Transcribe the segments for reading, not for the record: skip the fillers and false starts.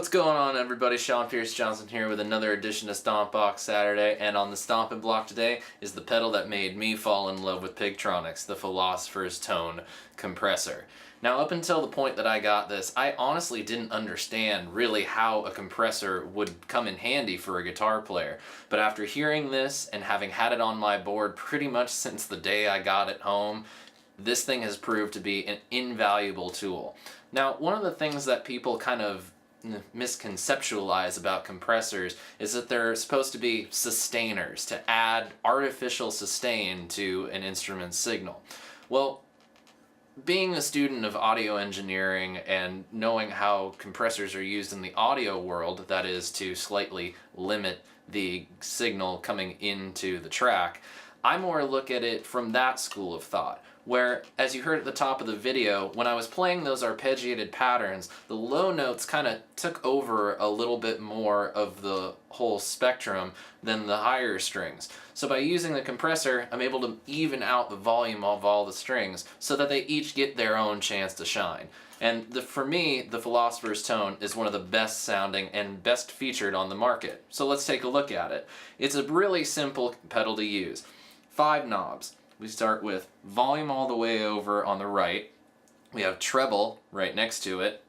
What's going on, everybody? Sean Pierce Johnson here with another edition of Stompbox Saturday, and on the stomping block today is the pedal that made me fall in love with Pigtronix, the Philosopher's Tone compressor. Now, up until the point that I got this, I honestly didn't understand really how a compressor would come in handy for a guitar player. But after hearing this and having had it on my board pretty much since the day I got it home, this thing has proved to be an invaluable tool. Now, one of the things that people kind of misconceptualize about compressors is that they're supposed to be sustainers, to add artificial sustain to an instrument's signal. Well, being a student of audio engineering and knowing how compressors are used in the audio world, that is to slightly limit the signal coming into the track, I more look at it from that school of thought, where, as you heard at the top of the video, when I was playing those arpeggiated patterns, the low notes kind of took over a little bit more of the whole spectrum than the higher strings. So by using the compressor, I'm able to even out the volume of all the strings so that they each get their own chance to shine. And for me, the Philosopher's Tone is one of the best sounding and best featured on the market. So let's take a look at it. It's a really simple pedal to use. 5 knobs. We start with volume all the way over on the right. We have treble right next to it.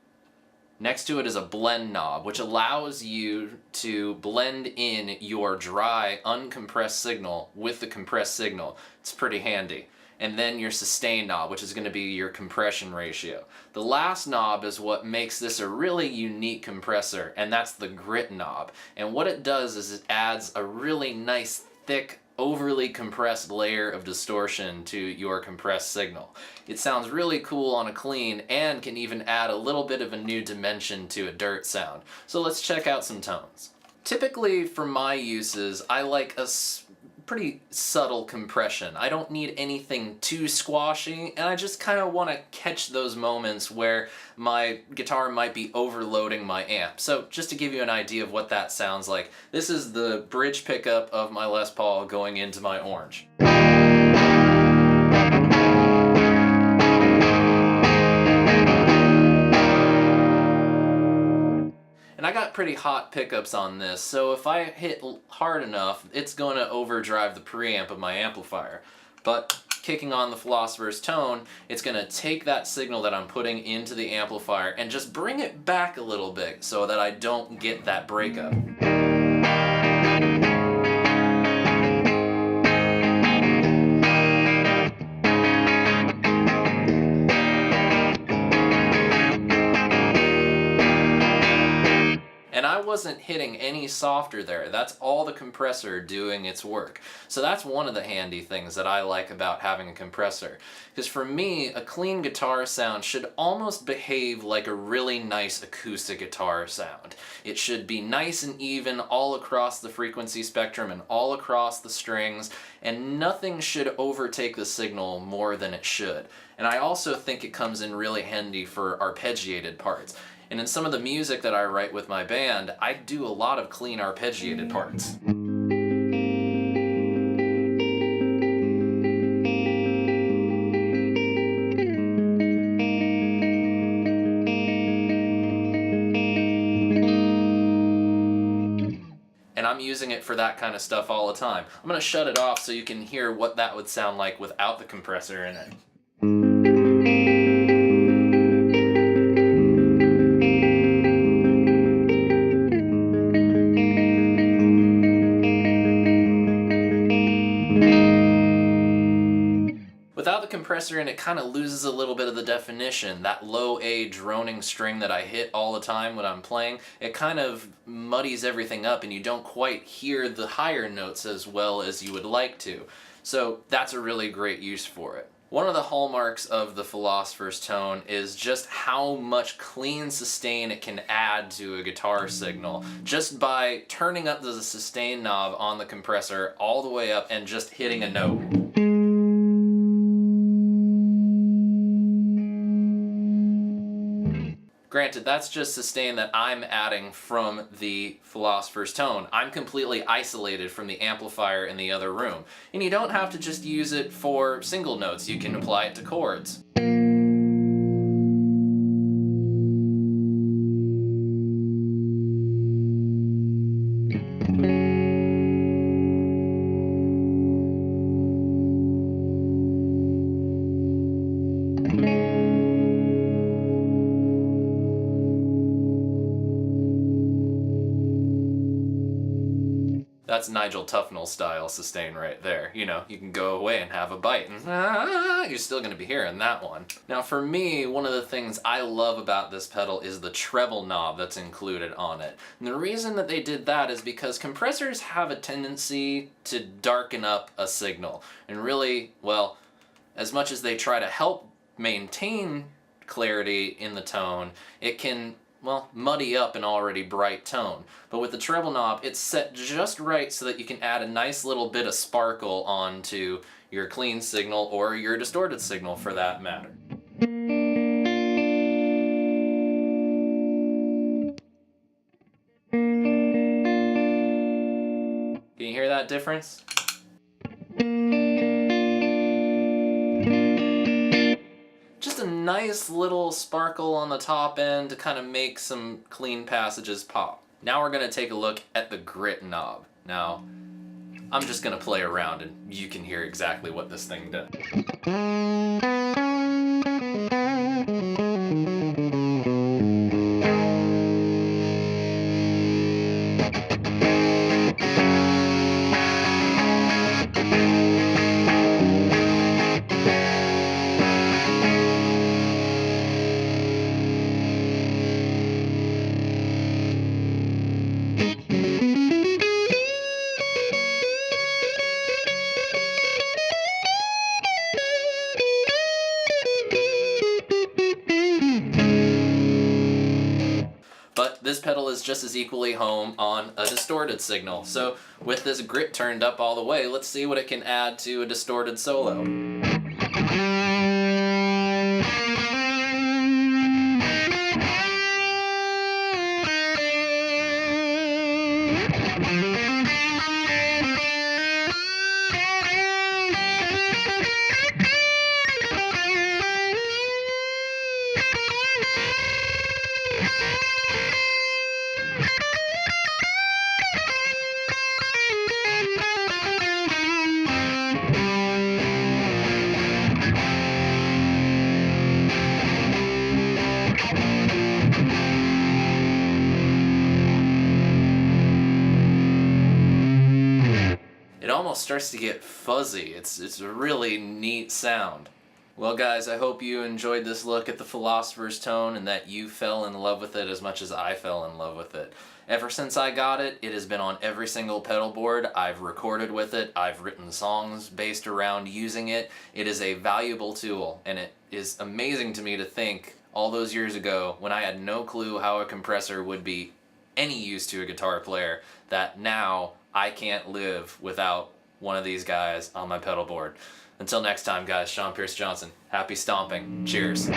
Next to it is a blend knob, which allows you to blend in your dry, uncompressed signal with the compressed signal. It's pretty handy. And then your sustain knob, which is going to be your compression ratio. The last knob is what makes this a really unique compressor, and that's the grit knob. And what it does is it adds a really nice, thick, overly compressed layer of distortion to your compressed signal. It sounds really cool on a clean and can even add a little bit of a new dimension to a dirt sound. So let's check out some tones. Typically for my uses, I like a pretty subtle compression. I don't need anything too squashy, and I just kind of want to catch those moments where my guitar might be overloading my amp. So just to give you an idea of what that sounds like, this is the bridge pickup of my Les Paul going into my orange. And I got pretty hot pickups on this, so if I hit hard enough, it's going to overdrive the preamp of my amplifier. But kicking on the Philosopher's Tone, it's going to take that signal that I'm putting into the amplifier and just bring it back a little bit so that I don't get that breakup. And I wasn't hitting any softer there. That's all the compressor doing its work. So that's one of the handy things that I like about having a compressor. Because for me, a clean guitar sound should almost behave like a really nice acoustic guitar sound. It should be nice and even all across the frequency spectrum and all across the strings, and nothing should overtake the signal more than it should. And I also think it comes in really handy for arpeggiated parts. And in some of the music that I write with my band, I do a lot of clean arpeggiated parts. And I'm using it for that kind of stuff all the time. I'm going to shut it off so you can hear what that would sound like without the compressor in it. Without the compressor in, it kind of loses a little bit of the definition. That low A droning string that I hit all the time when I'm playing, it kind of muddies everything up and you don't quite hear the higher notes as well as you would like to. So that's a really great use for it. One of the hallmarks of the Philosopher's Tone is just how much clean sustain it can add to a guitar signal just by turning up the sustain knob on the compressor all the way up and just hitting a note. Granted, that's just sustain that I'm adding from the Philosopher's Tone. I'm completely isolated from the amplifier in the other room. And you don't have to just use it for single notes, you can apply it to chords. That's Nigel Tufnel style sustain right there. You know, you can go away and have a bite and you're still gonna be hearing that one. Now for me, one of the things I love about this pedal is the treble knob that's included on it. And the reason that they did that is because compressors have a tendency to darken up a signal. And really, well, as much as they try to help maintain clarity in the tone, it can, well, muddy up an already bright tone. But with the treble knob, it's set just right so that you can add a nice little bit of sparkle onto your clean signal or your distorted signal for that matter. Can you hear that difference? Just a nice little sparkle on the top end to kind of make some clean passages pop. Now we're going to take a look at the grit knob. Now, I'm just going to play around and you can hear exactly what this thing does. But this pedal is just as equally home on a distorted signal. So with this grit turned up all the way, let's see what it can add to a distorted solo. It almost starts to get fuzzy. It's a really neat sound. Well guys, I hope you enjoyed this look at the Philosopher's Tone and that you fell in love with it as much as I fell in love with it. Ever since I got it, it has been on every single pedal board. I've recorded with it, I've written songs based around using it. It is a valuable tool, and it is amazing to me to think all those years ago when I had no clue how a compressor would be any use to a guitar player, that now I can't live without one of these guys on my pedal board. Until next time guys, Sean Pierce Johnson, happy stomping, cheers.